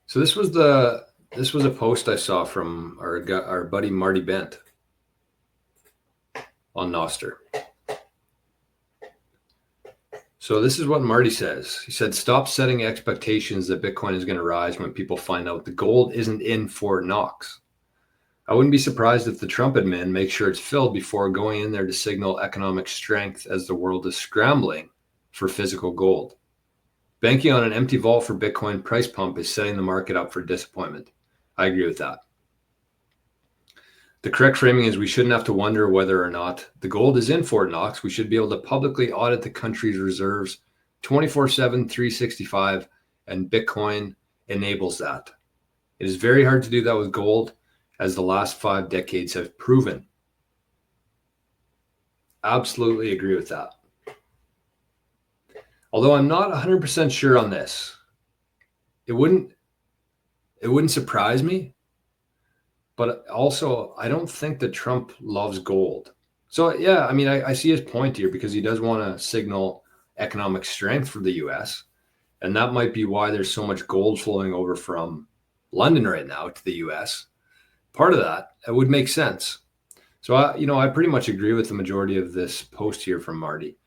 So this was a post I saw from our buddy Marty Bent on Nostr. So this is what Marty says. He said, stop setting expectations that Bitcoin is going to rise when people find out the gold isn't in Fort Knox. I wouldn't be surprised if the Trump admin makes sure it's filled before going in there to signal economic strength as the world is scrambling for physical gold. Banking on an empty vault for Bitcoin price pump is setting the market up for disappointment. I agree with that. The correct framing is we shouldn't have to wonder whether or not the gold is in Fort Knox. We should be able to publicly audit the country's reserves 24/7, 365, and Bitcoin enables that. It is very hard to do that with gold, as the last 5 decades have proven. Absolutely agree with that. Although I'm not 100% sure on this, it wouldn't surprise me. But also, I don't think that Trump loves gold. So yeah, I mean, I see his point here because he does want to signal economic strength for the U.S. And that might be why there's so much gold flowing over from London right now to the U.S. Part of that, it would make sense. So I pretty much agree with the majority of this post here from Marty.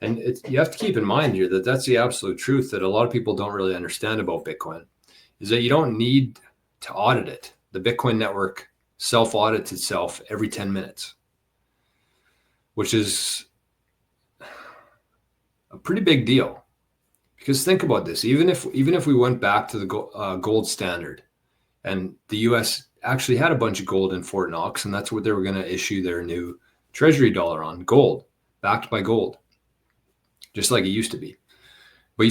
And you have to keep in mind here that that's the absolute truth that a lot of people don't really understand about Bitcoin, is that you don't need to audit it. The Bitcoin network self-audits itself every 10 minutes, which is a pretty big deal. Because think about this, even if we went back to the gold standard and the US actually had a bunch of gold in Fort Knox, and that's what they were going to issue their new treasury dollar on, gold, backed by gold, just like it used to be. But you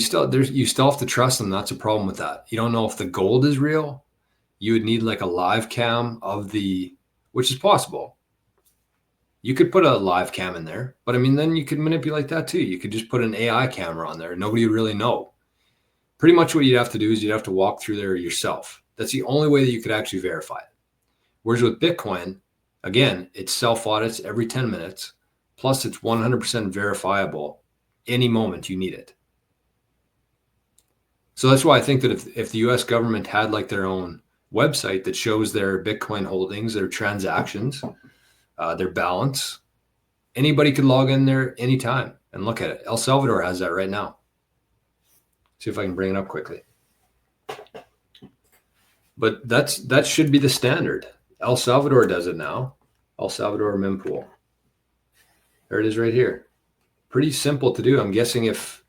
still have to trust them. That's a problem with that. You don't know if the gold is real. You would need like a live cam which is possible. You could put a live cam in there, but I mean, then you could manipulate that too. You could just put an AI camera on there. Nobody would really know. Pretty much what you'd have to do is you'd have to walk through there yourself. That's the only way that you could actually verify it. Whereas with Bitcoin, again, it self-audits every 10 minutes, plus it's 100% verifiable any moment you need it. So that's why I think that if the US government had like their own website that shows their Bitcoin holdings, their transactions, their balance, anybody could log in there anytime and look at it. El Salvador has that right now. See if I can bring it up quickly. But that should be the standard. El Salvador does it now. El Salvador mempool. There it is right here. Pretty simple to do. I'm guessing if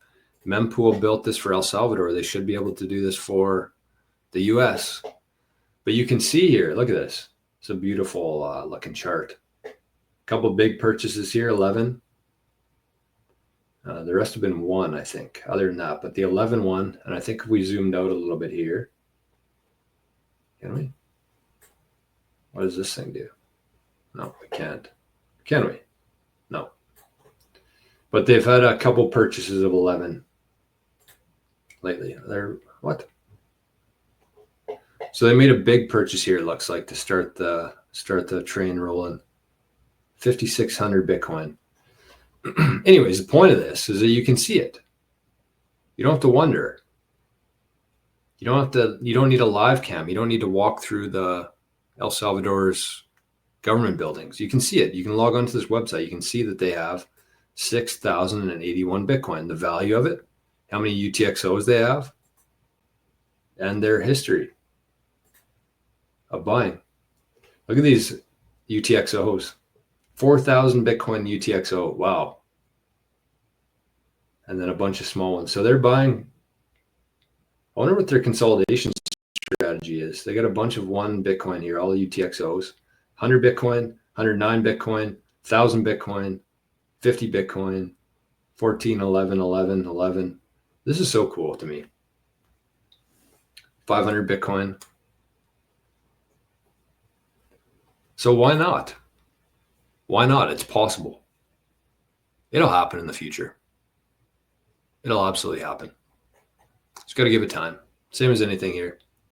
mempool built this for El Salvador, they should be able to do this for the US. But you can see here, look at this. It's a beautiful looking chart. A couple of big purchases here, 11. The rest have been 1, I think, other than that. But the 11 one, and I think if we zoomed out a little bit here, can we? What does this thing do? No, we can't. Can we? No. But they've had a couple purchases of 11 lately. What? So they made a big purchase here, it looks like, to start the train rolling. 5,600 Bitcoin. Anyways, the point of this is that you can see it. You don't have to wonder. You don't need a live cam. You don't need to walk through the El Salvador's government buildings. You can see it. You can log onto this website. You can see that they have 6,081 Bitcoin, the value of it, how many UTXOs they have, and their history of buying. Look at these UTXOs. 4,000 Bitcoin UTXO. Wow. And then a bunch of small ones. So they're buying. I wonder what their consolidation strategy is. They got a bunch of 1 Bitcoin here, all UTXOs. 100 Bitcoin, 109 Bitcoin, 1,000 Bitcoin, 50 Bitcoin, 14, 11, 11, 11. This is so cool to me. 500 Bitcoin. So why not? Why not? It's possible. It'll happen in the future. It'll absolutely happen. Just got to give it time. Same as anything here.